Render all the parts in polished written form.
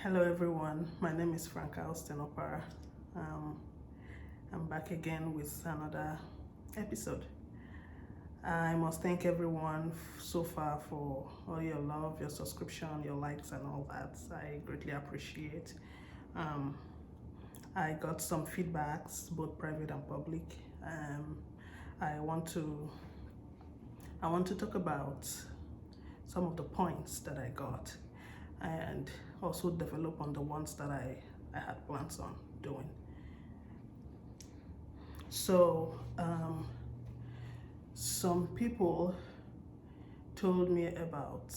Hello everyone, my name is Franca Austenopara. I'm back again with another episode. I must thank everyone so far for all your love, your subscription, your likes and all that. I greatly appreciate. Um, I got some feedbacks, both private and public. Um, I want to talk about some of the points that I got and also develop on the ones that I had plans on doing. So, some people told me about,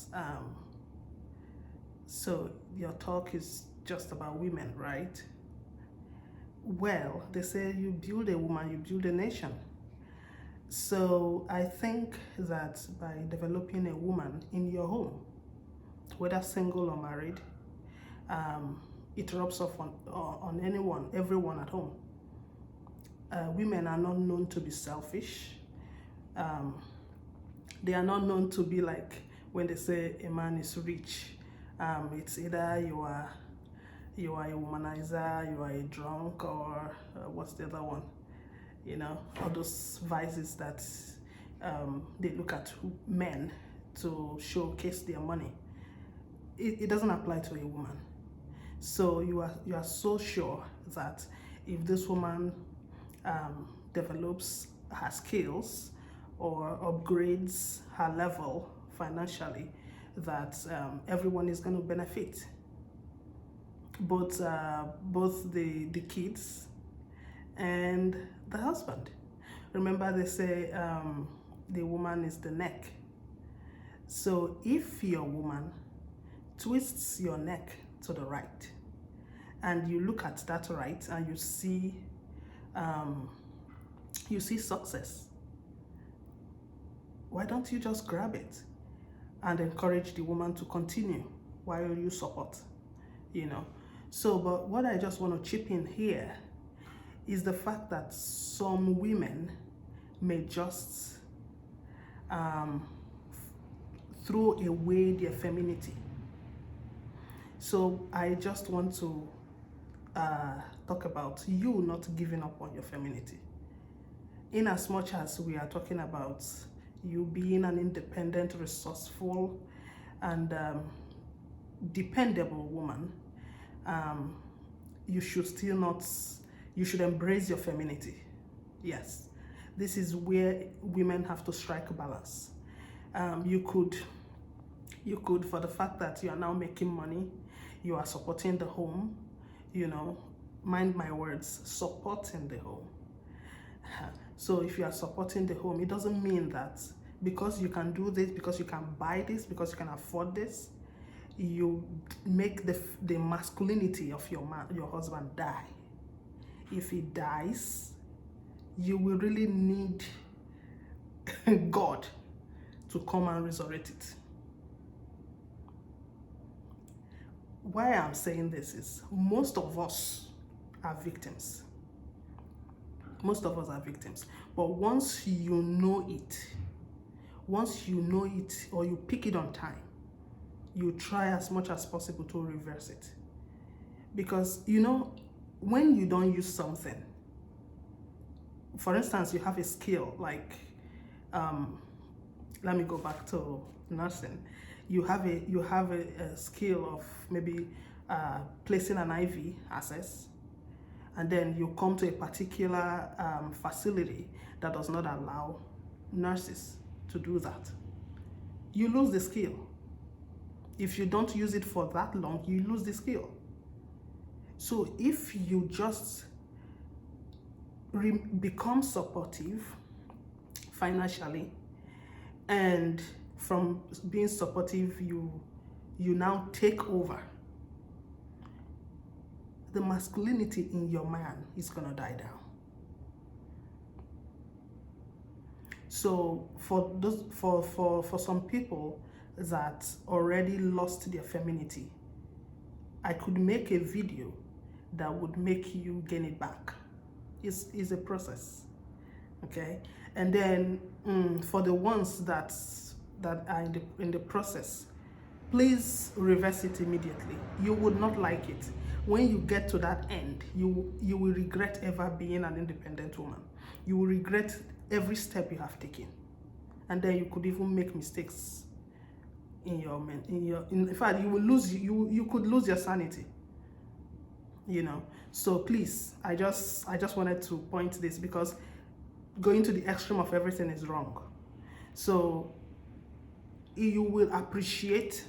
so your talk is just about women, right? Well, they say you build a woman, you build a nation. So I think that by developing a woman in your home, whether single or married, it rubs off on everyone at home. Women are not known to be selfish. They are not known to be like when they say a man is rich. It's either you are a womanizer, you are a drunk, or what's the other one? You know, all those vices that they look at men to showcase their money. It doesn't apply to a woman. So you are so sure that if this woman develops her skills or upgrades her level financially, that everyone is going to benefit. Both the kids and the husband. Remember, they say the woman is the neck. So if your woman twists your neck to the right, and you look at that right and you see success, why don't you just grab it and encourage the woman to continue while you support, So, but what I just want to chip in here is the fact that some women may just throw away their femininity. So I just want to talk about you not giving up on your femininity. In as much as we are talking about you being an independent, resourceful, and dependable woman, you should embrace your femininity. Yes, this is where women have to strike a balance. You could, for the fact that you are now making money, you are supporting the home, mind my words, supporting the home. So if you are supporting the home, it doesn't mean that because you can do this, because you can buy this, because you can afford this, you make the masculinity of your husband die. If he dies, you will really need God to come and resurrect it. Why I'm saying this is most of us are victims. Most of us are victims. But once you know it, or you pick it on time, you try as much as possible to reverse it. Because, when you don't use something, for instance, you have a skill like, let me go back to nursing. You have a skill of maybe placing an IV access, and then you come to a particular facility that does not allow nurses to do that. You lose the skill. If you don't use it for that long, you lose the skill. So if you just become supportive financially, and from being supportive, you now take over, the masculinity in your man is gonna die down. So for some people that already lost their femininity, I could make a video that would make you gain it back. It's a process, okay? And then for the ones that are in the process please reverse it immediately. You would not like it. When you get to that end, you will regret ever being an independent woman. You will regret every step you have taken, and then you could even make mistakes in fact, you could lose your sanity, you know. So please, I just wanted to point this, because going to the extreme of everything is wrong. So you will appreciate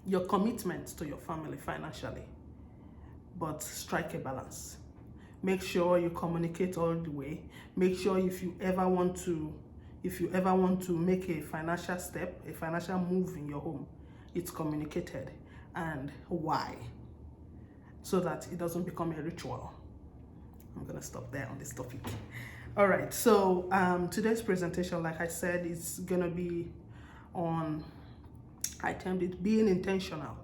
your commitment to your family financially, but strike a balance. Make sure you communicate all the way. Make sure if you ever want to make a financial step, a financial move in your home, it's communicated, and why, so that it doesn't become a ritual. I'm gonna stop there on this topic. All right, so today's presentation, like I said, is gonna be on, I termed it being intentional,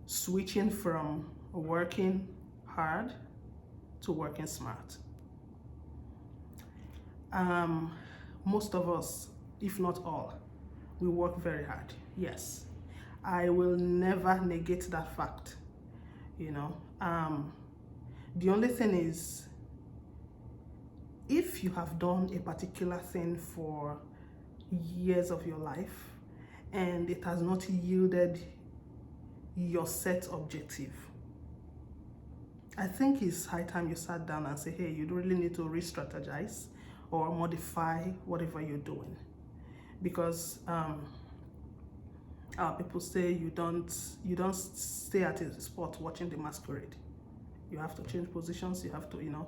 switching from working hard to working smart. Most of us, if not all, we work very hard. Yes, I will never negate that fact, you know. The only thing is, if you have done a particular thing for years of your life and it has not yielded your set objective, I think it's high time you sat down and say, hey, you really need to re-strategize or modify whatever you're doing. Because people say you don't stay at a spot watching the masquerade. You have to change positions, you have to, you know,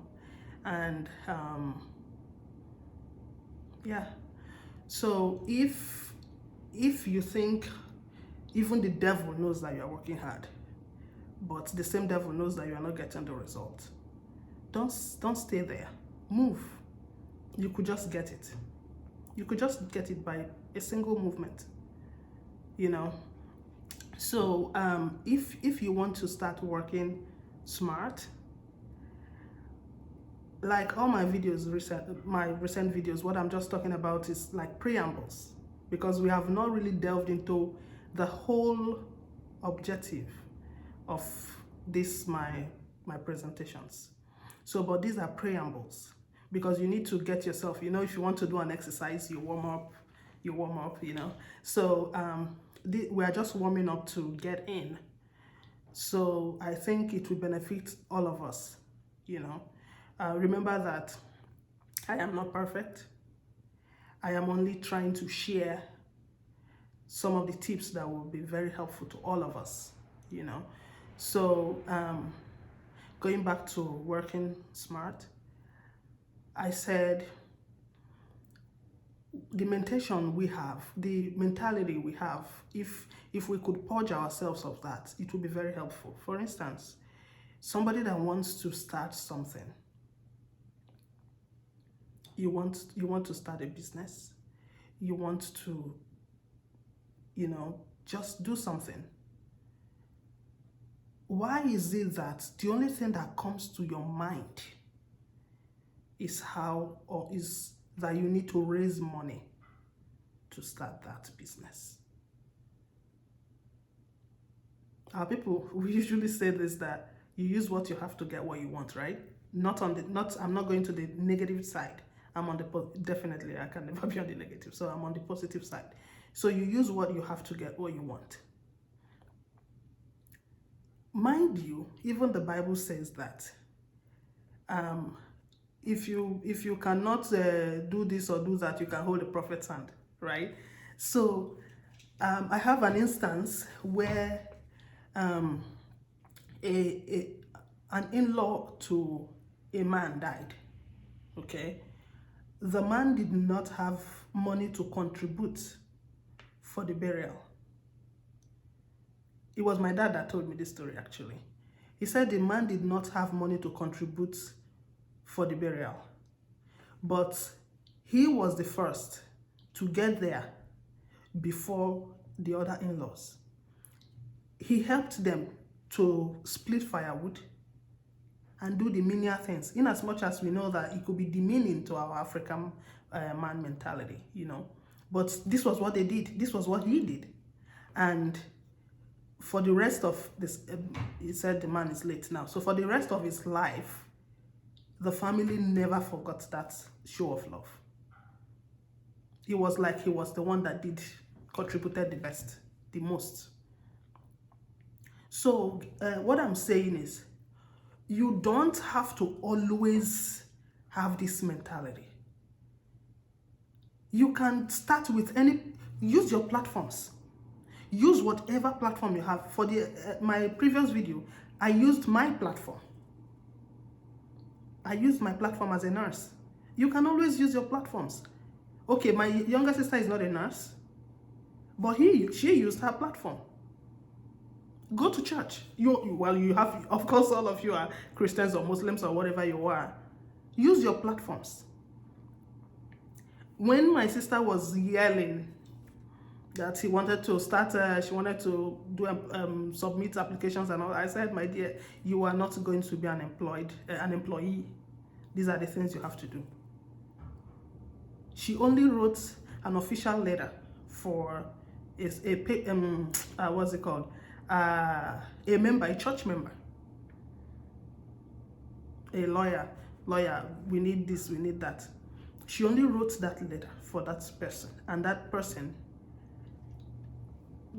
and yeah. So if you think even the devil knows that you're working hard, but the same devil knows that you are not getting the result, don't stay there. Move. You could just get it. You could just get it by a single movement, you know. So if you want to start working smart, like all my videos, my recent videos, what I'm just talking about is like preambles, because we have not really delved into the whole objective of this my presentations. So, but these are preambles, because you need to get yourself, you know, if you want to do an exercise, you warm up, you know. So we are just warming up to get in. So I think it will benefit all of us, you know. Remember that I am not perfect. I am only trying to share some of the tips that will be very helpful to all of us, you know. So going back to working smart, I said the mentality we have, if we could purge ourselves of that, it would be very helpful. For instance, somebody that wants to start something, you want to start a business, you want to, you know, just do something. Why is it that the only thing that comes to your mind is that you need to raise money to start that business? Our people, we usually say this, that you use what you have to get what you want, right? I'm not going to the negative side. I'm on the, definitely, I can never be on the negative. So I'm on the positive side. So you use what you have to get what you want. Mind you, even the Bible says that if you cannot do this or do that, you can hold the prophet's hand, right? So I have an instance where an in-law to a man died. Okay, the man did not have money to contribute for the burial. It was my dad that told me this story, actually. He said the man did not have money to contribute for the burial, but he was the first to get there before the other in-laws. He helped them to split firewood and do the menial things, in as much as we know that it could be demeaning to our African man mentality, you know. But this was what they did. This was what he did. And for the rest of this, he said the man is late now. So for the rest of his life, the family never forgot that show of love. It was like he was the one that contributed the best, the most. So what I'm saying is, you don't have to always have this mentality. You can start with use your platforms. Use whatever platform you have. For my previous video, I used my platform. I used my platform as a nurse. You can always use your platforms. Okay, my younger sister is not a nurse, but she used her platform. Go to church. You have, of course, all of you are Christians or Muslims or whatever you are. Use your platforms. When my sister was yelling that she wanted to start, she wanted to do submit applications and all, I said, my dear, you are not going to be an employee. These are the things you have to do. She only wrote an official letter for what's it called? A member, a church member, a lawyer, we need this, we need that. She only wrote that letter for that person, and that person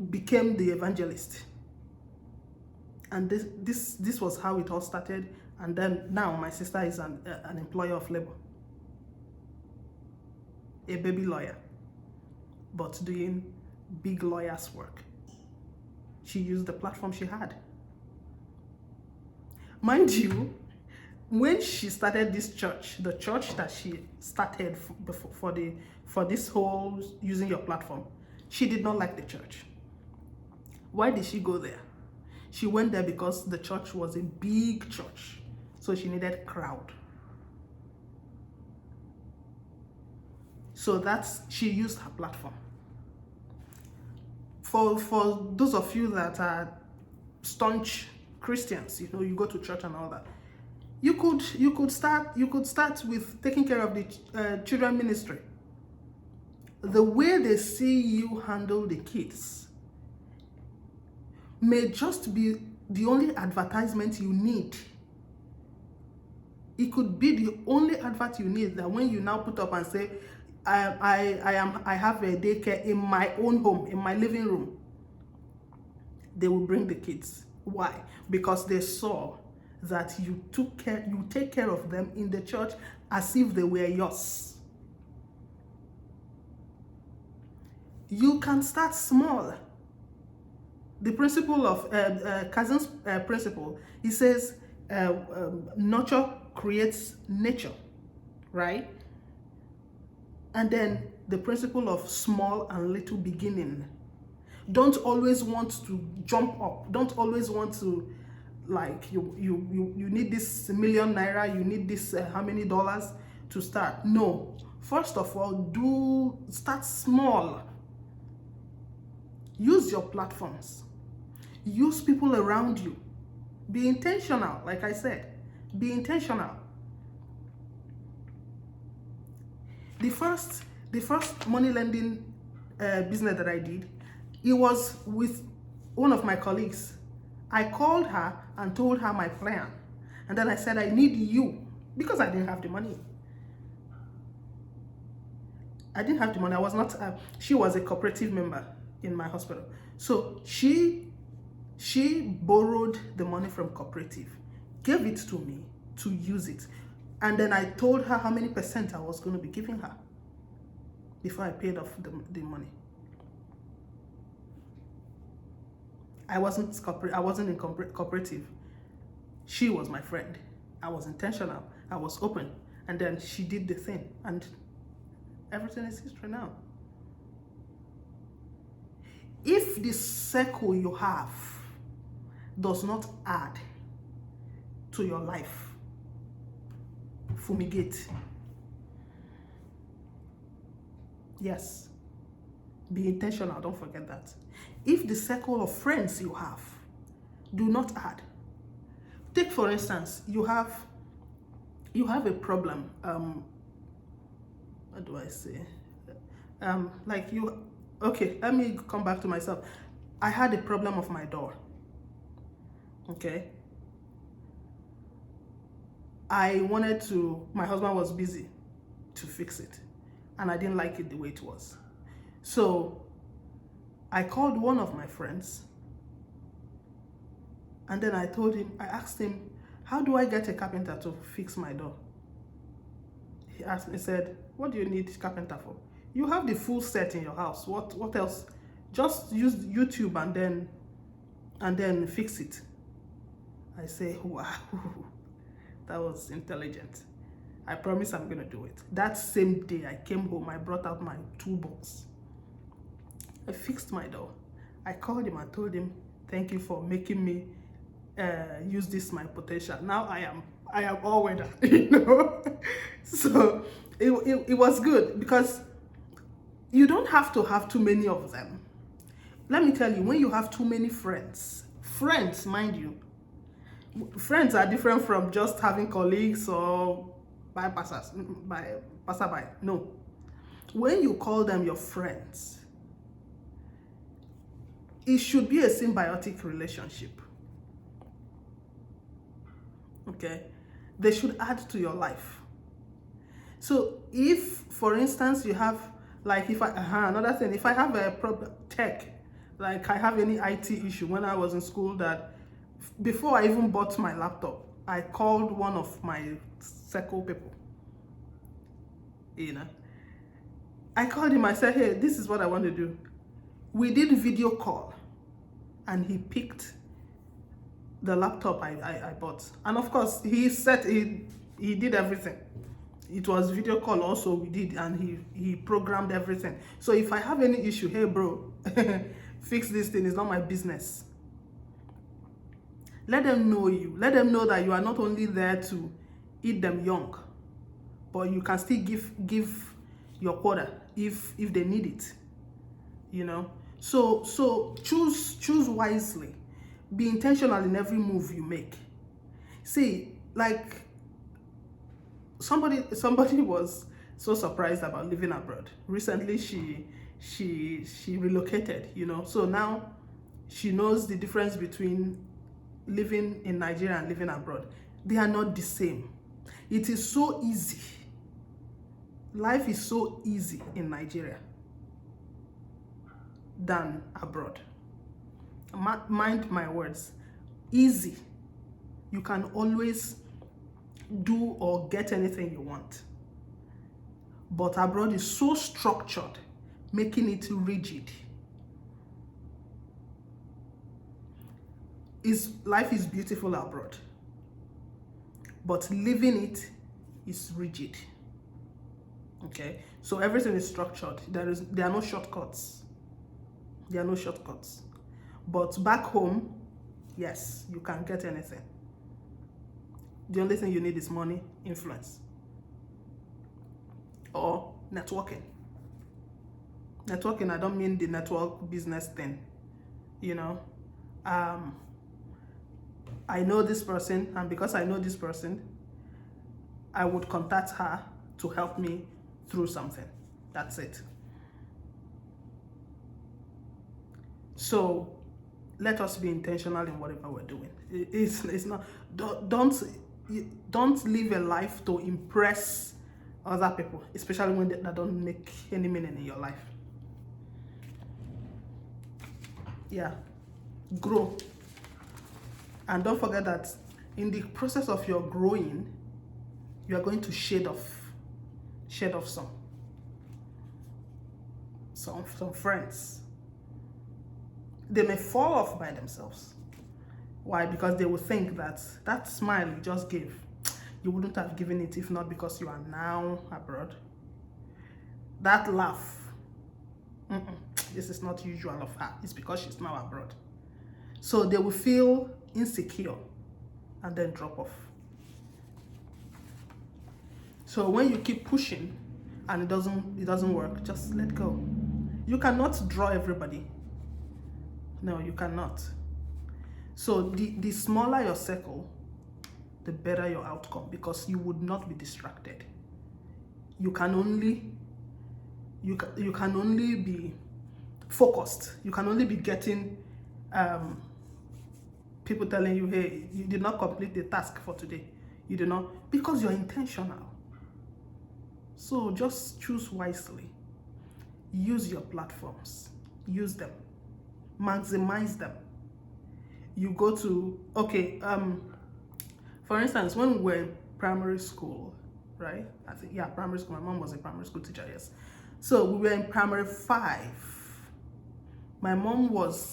became the evangelist. And this was how it all started. And then now my sister is an employer of labor, a baby lawyer, but doing big lawyers' work. She used the platform she had. Mind you, when she started this church, the church that she started for this whole using your platform, she did not like the church. Why did she go there? She went there because the church was a big church, so she needed crowd. So she used her platform. For those of you that are staunch Christians, you go to church and all that, you could start with taking care of the children ministry. The way they see you handle the kids may just be the only advertisement you need. It could be the only advert you need, that when you now put up and say, I have a daycare in my own home, in my living room, they will bring the kids. Why? Because they saw that you take care of them in the church as if they were yours. You can start small. The principle of Kazin's principle, he says, nurture creates nature, right? And then the principle of small and little beginning. Don't always want to jump up. Don't always want to, like, you need this $1 million, you need this how many dollars to start. No. First of all, start small. Use your platforms. Use people around you. Be intentional, like I said. Be intentional. The first money lending business that I did, it was with one of my colleagues. I called her and told her my plan. And then I said, I need you, because I didn't have the money. I didn't have the money. I was not, she was a cooperative member in my hospital. So she borrowed the money from cooperative, gave it to me to use it. And then I told her how many percent I was going to be giving her before I paid off the money. I wasn't in cooperative. She was my friend. I was intentional. I was open. And then she did the thing. And everything is history now. If the circle you have does not add to your life, fumigate. Yes. Be intentional, don't forget that. If the circle of friends you have do not add, take for instance, you have a problem, what do I say? Okay, let me come back to myself. I had a problem of my door. Okay. My husband was busy to fix it, and I didn't like it the way it was. So I called one of my friends, and then I asked him, how do I get a carpenter to fix my door? He said, what do you need carpenter for? You have the full set in your house. What else? Just use YouTube and then fix it. I say, wow, that was intelligent. I promise I'm gonna do it. That same day I came home, I brought out my toolbox. I fixed my door. I called him and told him, thank you for making me use this my potential. Now I am all weather, you know. So it was good, because you don't have to have too many of them. Let me tell you, when you have too many friends, mind you, friends are different from just having colleagues or passerby. No. When you call them your friends, it should be a symbiotic relationship. Okay? They should add to your life. So if, for instance, you have, like, another thing, if I have a problem, tech, like I have any IT issue when I was in school, that before I even bought my laptop, I called one of my circle people, you know. I called him, I said, hey, this is what I want to do. We did video call, and he picked the laptop I bought. And of course, he did everything. It was video call also we did, and he programmed everything. So if I have any issue, hey bro, fix this thing, it's not my business. Let them know you. Let them know that you are not only there to eat them young, but you can still give your quota if they need it, you know. So choose wisely. Be intentional in every move you make. See, like, somebody was so surprised about living abroad. Recently she relocated, you know. So now she knows the difference between living in Nigeria and living abroad. They are not the same. It is so easy. Life is so easy in Nigeria than abroad. Mind my words. Easy. You can always do or get anything you want. But abroad is so structured, making it rigid. Life is beautiful abroad, but living it is rigid. Okay, so everything is structured. There are no shortcuts. There are no shortcuts. But back home, yes, you can get anything. The only thing you need is money, influence, or networking. Networking, I don't mean the network business thing, you know. I know this person, and because I know this person, I would contact her to help me through something. That's it. So let us be intentional in whatever we're doing. It's not, don't live a life to impress other people, especially when that don't make any meaning in your life. Yeah, grow. And don't forget that in the process of your growing, you are going to shed off some friends. They may fall off by themselves. Why? Because they will think that that smile you just gave, you wouldn't have given it if not because you are now abroad. That laugh, this is not usual of her. It's because she's now abroad. So they will feel insecure and then drop off. So when you keep pushing and it doesn't work, just let go. You cannot draw everybody. No, you cannot. So the smaller your circle, the better your outcome, because you would not be distracted. You can only be focused. You can only be getting people telling you, hey, you did not complete the task for today. You did not, because you're intentional. So just choose wisely. Use your platforms. Use them. Maximize them. You go to, okay, for instance, when we were in primary school, right? I think, yeah, primary school. My mom was a primary school teacher, yes. So we were in primary 5. My mom was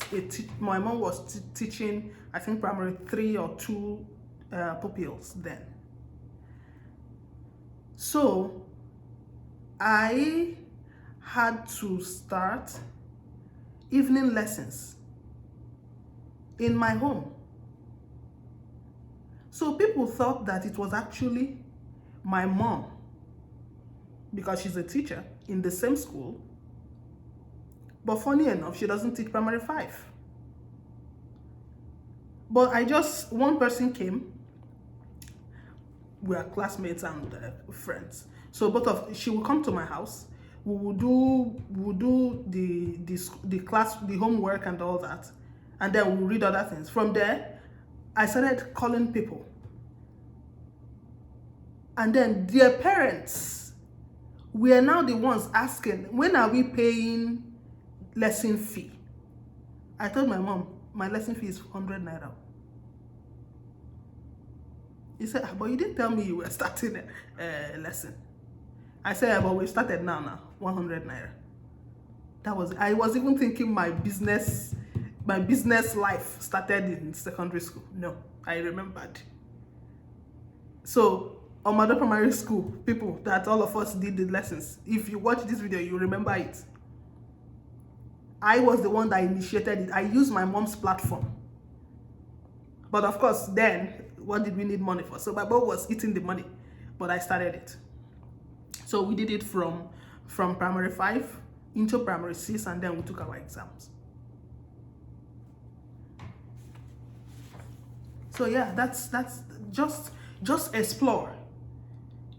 teaching, I think, primary 3 or 2 pupils then. So I had to start evening lessons in my home. So people thought that it was actually my mom, because she's a teacher in the same school. But funny enough, she doesn't teach primary 5. But one person came. We are classmates and friends. So she will come to my house. We will do the class, the homework and all that. And then we'll read other things. From there, I started calling people. And then their parents were now the ones asking, when are we paying lesson fee? I told my mom, my lesson fee is 100 naira. He said, but you didn't tell me you were starting a lesson. I said, but we started now, 100 naira. I was even thinking my business life started in secondary school. No, I remembered. So, Omado Primary School, people, that all of us did the lessons. If you watch this video, you remember it. I was the one that initiated it. I used my mom's platform. But of course, then, what did we need money for? So my mom was eating the money, but I started it. So we did it from primary 5 into primary 6, and then we took our exams. So yeah, that's just explore.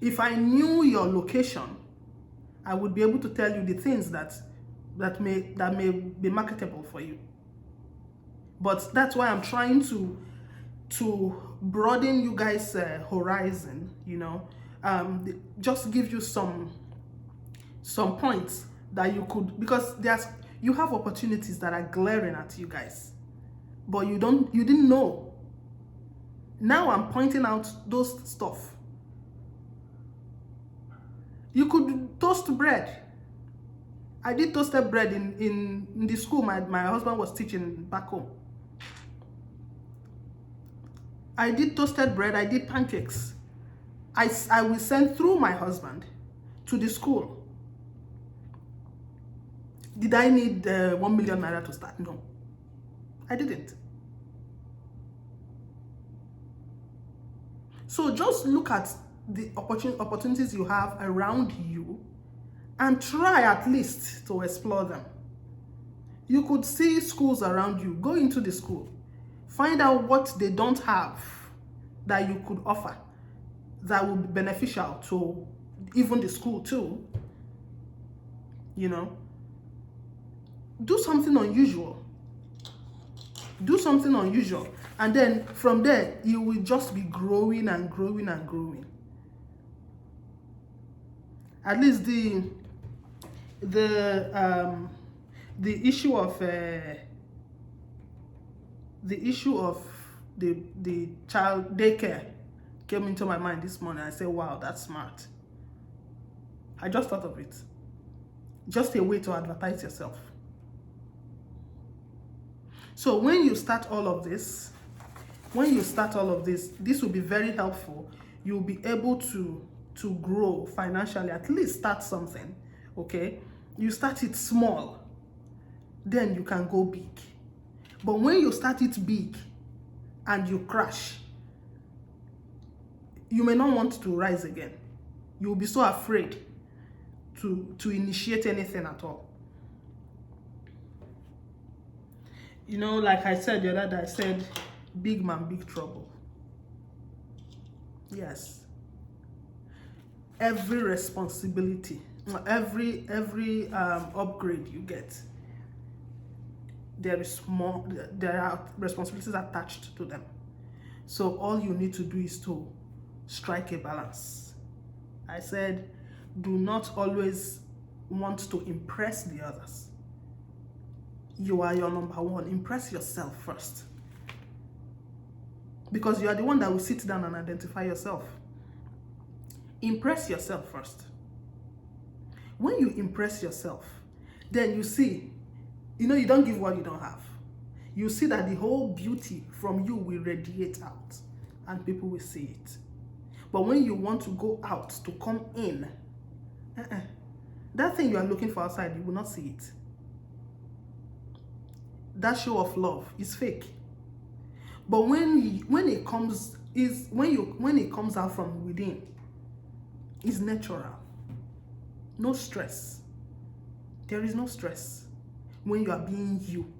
If I knew your location, I would be able to tell you the things that may be marketable for you. But that's why I'm trying to broaden you guys' horizon, you know, just give you some points that you could, because you have opportunities that are glaring at you guys, but you didn't know. Now I'm pointing out those stuff. You could toast bread. I did toasted bread in the school my husband was teaching back home. I did toasted bread, I did pancakes. I will send through my husband to the school. Did I need 1 million naira to start? No, I didn't. So just look at the opportunities you have around you and try at least to explore them. You could see schools around you. Go into the school. Find out what they don't have that you could offer that would be beneficial to even the school too. You know, do something unusual. Do something unusual. And then from there, you will just be growing and growing and growing. At least the issue of the child daycare came into my mind this morning. I said, wow, that's smart. I just thought of it. Just a way to advertise yourself. So when you start all of this, this will be very helpful. You'll be able to grow financially, at least start something, okay? You start it small, then you can go big. But when you start it big and you crash, you may not want to rise again. You'll be so afraid to initiate anything at all. You know, like I said the other day, I said, big man, big trouble. Yes. Every responsibility, every upgrade you get, there are responsibilities attached to them. So all you need to do is to strike a balance. I said, do not always want to impress the others. You are your number one. Impress yourself first. Because you are the one that will sit down and identify yourself. Impress yourself first. When you impress yourself, then you see, you don't give what you don't have. You see that the whole beauty from you will radiate out and people will see it. But when you want to go out to come in, that thing you are looking for outside, you will not see it. That show of love is fake. But when it comes out from within, it's natural. No stress. There is no stress when you are being you.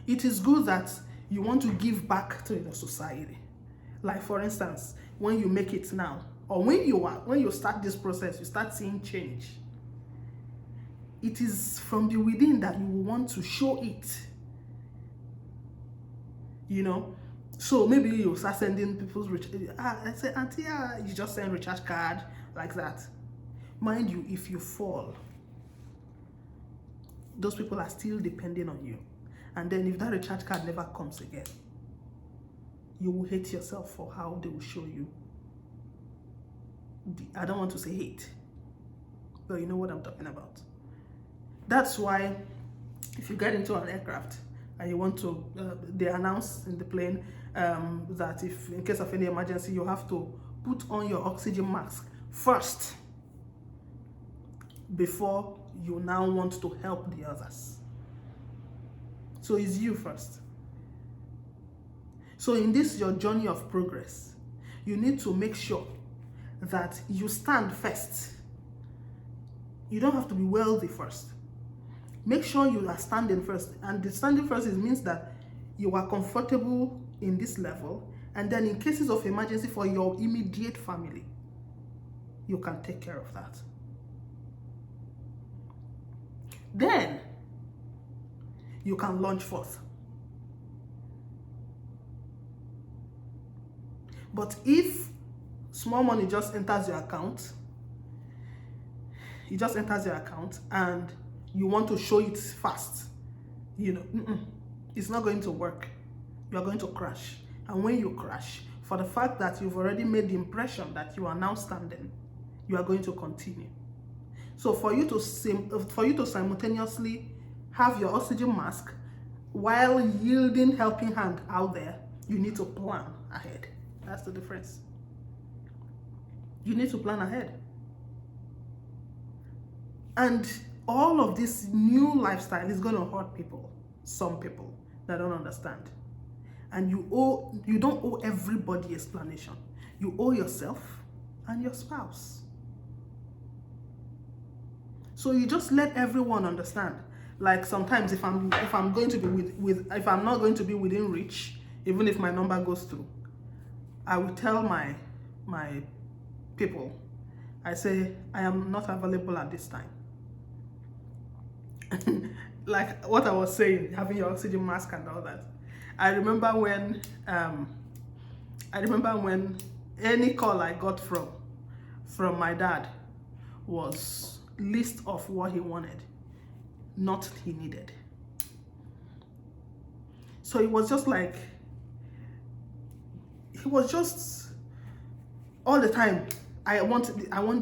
It is good that you want to give back to the society. Like for instance, when you make it now, or when you start this process, you start seeing change. It is from the within that you want to show it. So maybe you start sending people's I say, auntie, you just send recharge card like that. Mind you, if you fall, those people are still depending on you. And then if that recharge card never comes again, you will hate yourself for how they will show you. I don't want to say hate, but you know what I'm talking about. That's why if you get into an aircraft and you want to, they announce in the plane that if in case of any emergency, you have to put on your oxygen mask first before you now want to help the others. So it's you first. So in this, your journey of progress, you need to make sure that you stand first. You don't have to be wealthy first. Make sure you are standing first. And the standing first means that you are comfortable in this level. And then in cases of emergency for your immediate family, you can take care of that. Then you can launch forth. But if small money just enters your account, and you want to show it fast, it's not going to work. You are going to crash. And when you crash, for the fact that you've already made the impression that you are now standing, you are going to continue. So for you to simultaneously have your oxygen mask while yielding helping hand out there, you need to plan ahead. That's the difference. You need to plan ahead. And all of this new lifestyle is going to hurt people, some people that don't understand. And you don't owe everybody explanation. You owe yourself and your spouse. So you just let everyone understand. Like sometimes if I'm going to be if I'm not going to be within reach, even if my number goes through, I will tell my people, I say, I am not available at this time. Like what I was saying, having your oxygen mask and all that. I remember when any call I got from my dad was list of what he wanted, not he needed. So it was just like, he was just all the time, I want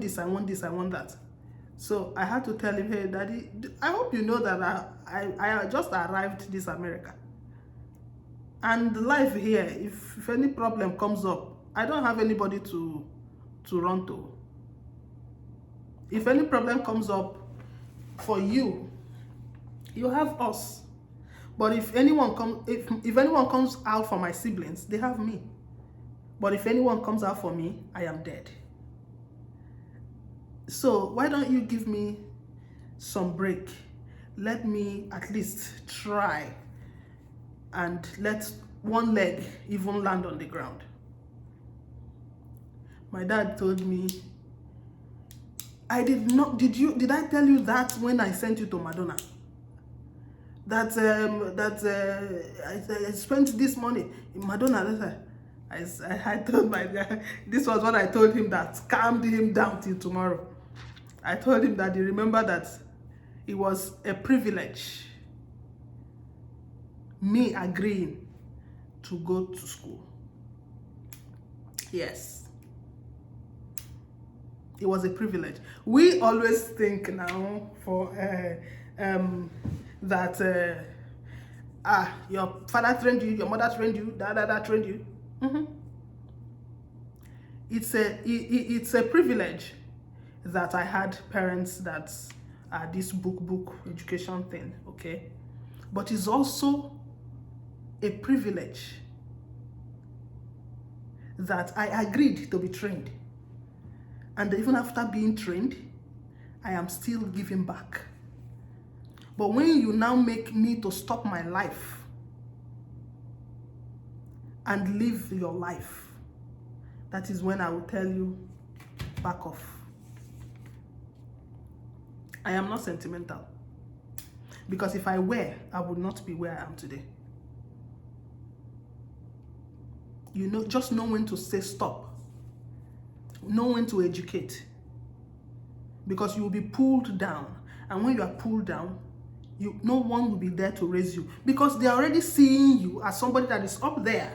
this, I want that. So I had to tell him, hey daddy, I hope you know that I just arrived this America. And life here, if any problem comes up, I don't have anybody to run to. If any problem comes up for you, you have us. But if anyone comes out for my siblings, they have me. But if anyone comes out for me, I am dead. So why don't you give me some break? Let me at least try and let one leg even land on the ground. My dad told me, I did not, did I tell you that when I sent you to Madonna? That I spent this money in Madonna. I told my guy, this was what I told him that calmed him down till tomorrow. I told him that he remember that it was a privilege, me agreeing to go to school. Yes. It was a privilege. We always think now for that your father trained you, your mother trained you, da trained you. It's a privilege that I had parents that are this book education thing, okay? But it's also a privilege that I agreed to be trained. And even after being trained, I am still giving back. But when you now make me to stop my life and live your life, that is when I will tell you, back off. I am not sentimental. Because if I were, I would not be where I am today. You know, just know when to say stop. Know when to educate. Because you will be pulled down. And when you are pulled down, no one will be there to raise you. Because they are already seeing you as somebody that is up there.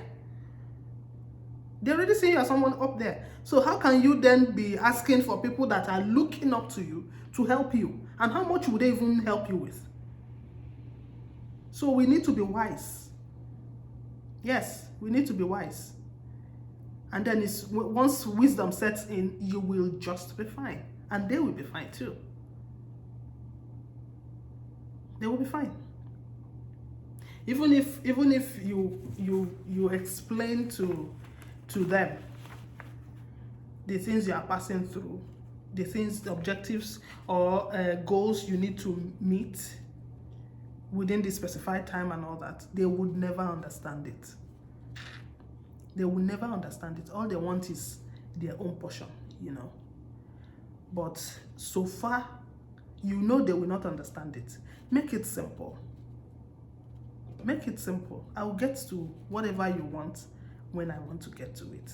They're already seeing you as someone up there. So how can you then be asking for people that are looking up to you to help you? And how much would they even help you with? So we need to be wise. Yes, we need to be wise. And then once wisdom sets in, you will just be fine. And they will be fine too. They will be fine. Even if you explain to them the things you are passing through, the things, the objectives or goals you need to meet within the specified time and all that, they would never understand it. They will never understand it. All they want is their own portion, you know. But so far, you know they will not understand it. Make it simple. Make it simple. I will get to whatever you want when I want to get to it.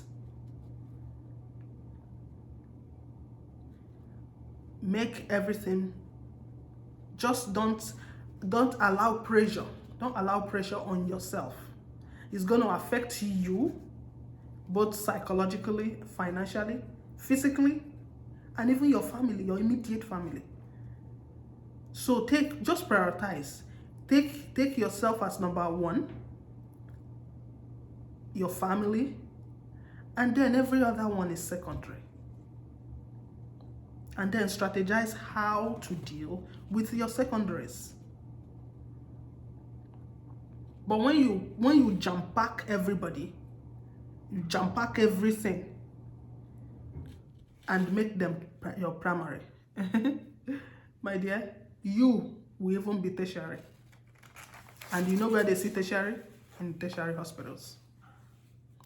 Make everything, just don't allow pressure. Don't allow pressure on yourself. It's going to affect you both psychologically, financially, physically, and even your family, your immediate family. So just prioritize. Take yourself as number one, your family, and then every other one is secondary. And then strategize how to deal with your secondaries. But when you jump pack everybody, you jump pack everything and make them your primary, my dear, you will even be tertiary. And you know where they see tertiary? In tertiary hospitals.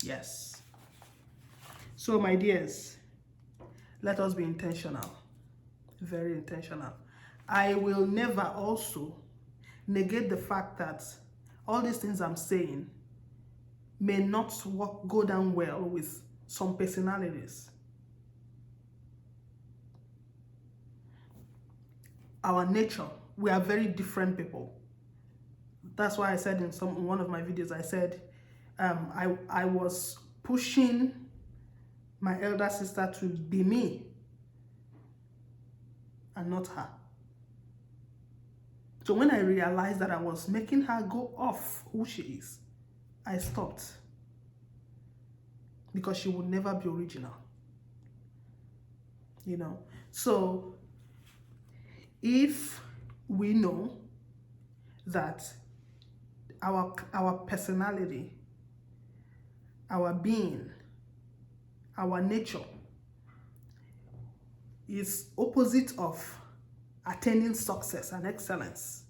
Yes. So my dears, let us be intentional. Very intentional. I will never also negate the fact that all these things I'm saying may not go down well with some personalities. Our nature, we are very different people. That's why I said in one of my videos, I said I was pushing my elder sister to be me and not her. So when I realized that I was making her go off who she is, I stopped. Because she would never be original. You know? So if we know that our personality, our being, our nature is opposite of attaining success and excellence,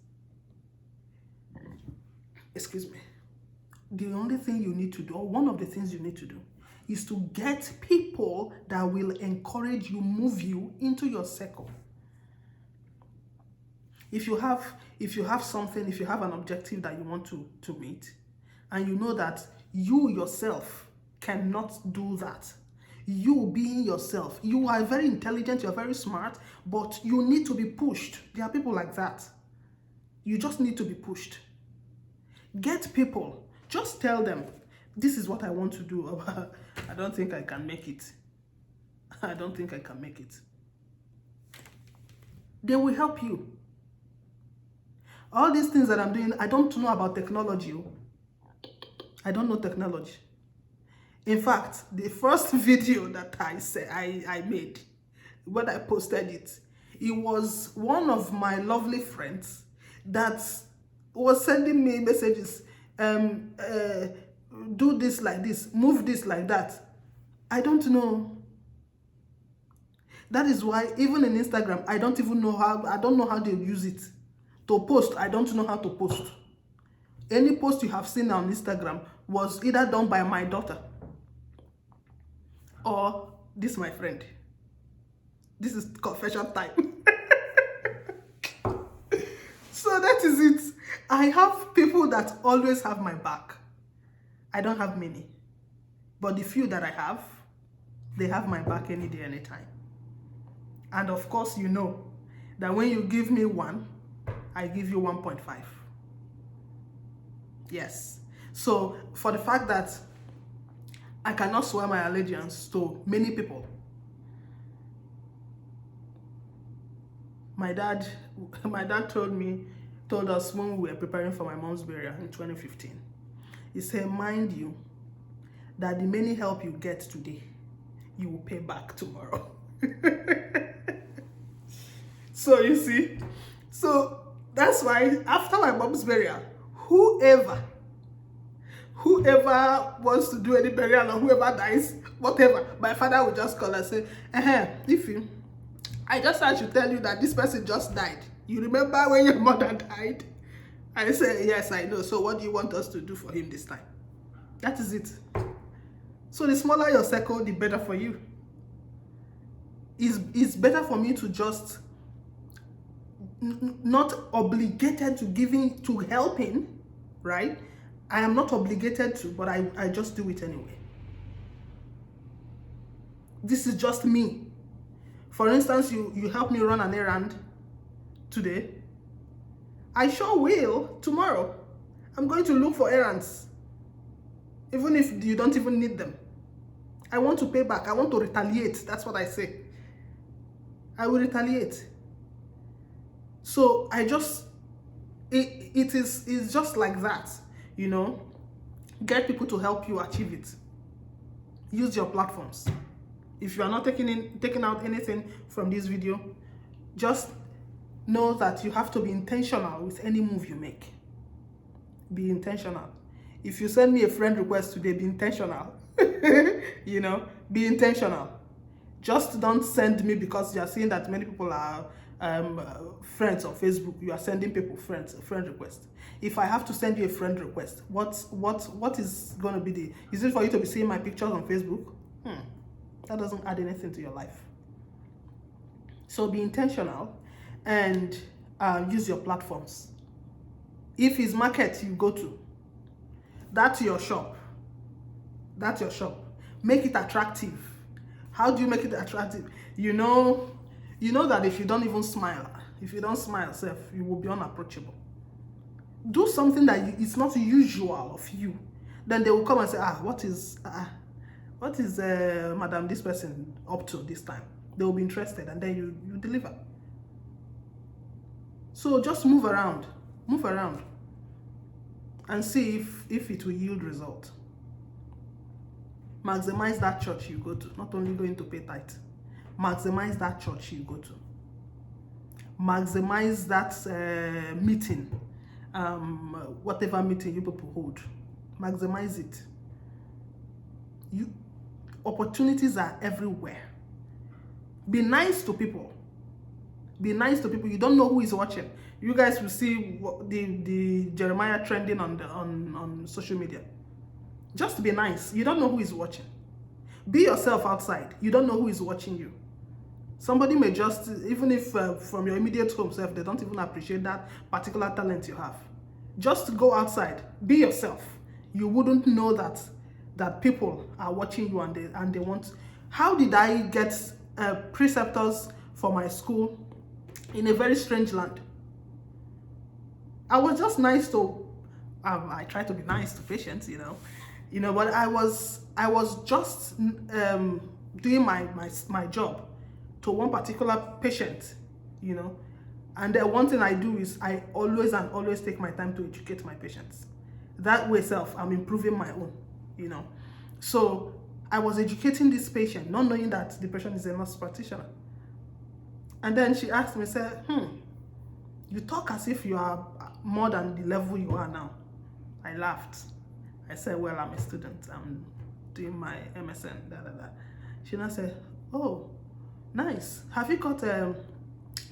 excuse me, the only thing you need to do, or one of the things you need to do, is to get people that will encourage you, move you into your circle. If you have something, if you have an objective that you want to meet, and you know that you yourself cannot do that, you being yourself, you are very intelligent, you're very smart, but you need to be pushed. There are people like that. You just need to be pushed. Get people. Just tell them, this is what I want to do. I don't think I can make it. I don't think I can make it. They will help you. All these things that I'm doing, I don't know about technology. I don't know technology. In fact, the first video that I made, when I posted it, it was one of my lovely friends that was sending me messages, do this like this, move this like that. I don't know. That is why even in Instagram, I don't know how they use it. To post, I don't know how to post. Any post you have seen on Instagram was either done by my daughter or this my friend. This is confession time. So that is it. I have people that always have my back. I don't have many, but the few that I have, they have my back any day, anytime. And of course, you know that when you give me 1, I give you 1.5. Yes. So for the fact that I cannot swear my allegiance to many people, my dad told us when we were preparing for my mom's burial in 2015. He said, mind you, that the many help you get today, you will pay back tomorrow. So you see, so that's why after my mom's burial, whoever wants to do any burial or whoever dies, whatever, my father will just call and say, I just had to tell you that this person just died. You remember when your mother died? I say, yes, I know. So what do you want us to do for him this time? That is it. So the smaller your circle, the better for you. It's better for me to just not obligated to helping, right? I am not obligated to, but I just do it anyway. This is just me. For instance, you help me run an errand today. I sure will tomorrow. I'm going to look for errands, even if you don't even need them. I want to pay back. I want to retaliate. That's what I say. I will retaliate. So it's just like that, you know. Get people to help you achieve it. Use your platforms. If you are not taking out anything from this video, just know that you have to be intentional with any move you make. Be intentional. If you send me a friend request today, be intentional. You know, be intentional. Just don't send me because you are seeing that many people are friends on Facebook. You are sending people friend request. If I have to send you a friend request, what is going to be is it for you to be seeing my pictures on Facebook? That doesn't add anything to your life. So be intentional and use your platforms. If it's market you go to, that's your shop. That's your shop. Make it attractive. How do you make it attractive? You know that if you don't even smile, if you don't smile, you will be unapproachable. Do something that is not usual of you. Then they will come and say, what is madam this person up to this time? They will be interested, and then you deliver. So just move around and see if it will yield result. Maximize that church you go to, not only going to pay tithe. Maximize that church you go to. Maximize that meeting, whatever meeting you people hold. Maximize it. Opportunities are everywhere. Be nice to people. Be nice to people. You don't know who is watching. You guys will see the Jeremiah trending on social media. Just be nice. You don't know who is watching. Be yourself outside. You don't know who is watching you. Somebody may just, even if from your immediate home self, they don't even appreciate that particular talent you have. Just go outside. Be yourself. You wouldn't know that people are watching you and they want. How did I get preceptors for my school in a very strange land? I was just nice to, I try to be nice to patients, but I was just doing my job to one particular patient, and then one thing I do is I always take my time to educate my patients. That way I'm improving my own, So I was educating this patient, not knowing that the patient is a nurse practitioner. And then she asked me, said, you talk as if you are more than the level you are now. I laughed. I said, well, I'm a student. I'm doing my MSN, She now said, oh, nice. Have you got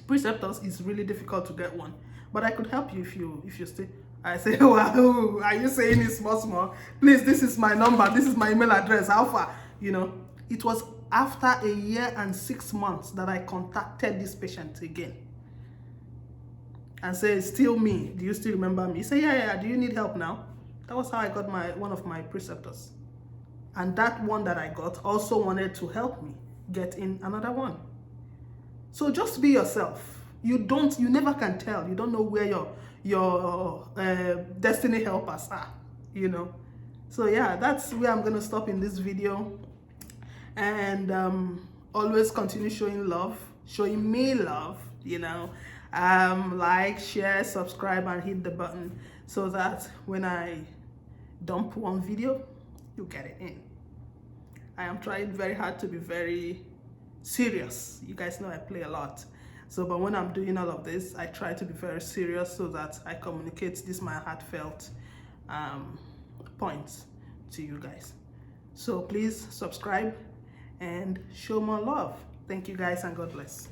preceptors? It's really difficult to get one, but I could help you if you stay. I say, wow, are you saying it small? Please, this is my number. This is my email address. How far? It was after 1 year and 6 months that I contacted this patient again and said, still me. Do you still remember me? He said, yeah. Do you need help now? That was how I got one of my preceptors. And that one that I got also wanted to help me get in another one. So just be yourself. You never can tell. You don't know where your destiny helpers are, So yeah, that's where I'm gonna stop in this video. And always continue showing me love, like, share, subscribe, and hit the button so that when I dump one video, you get it in. I am trying very hard to be very serious. You guys know I play a lot. But when I'm doing all of this, I try to be very serious so that I communicate my heartfelt points to you guys. So please subscribe and show more love. Thank you guys, and God bless.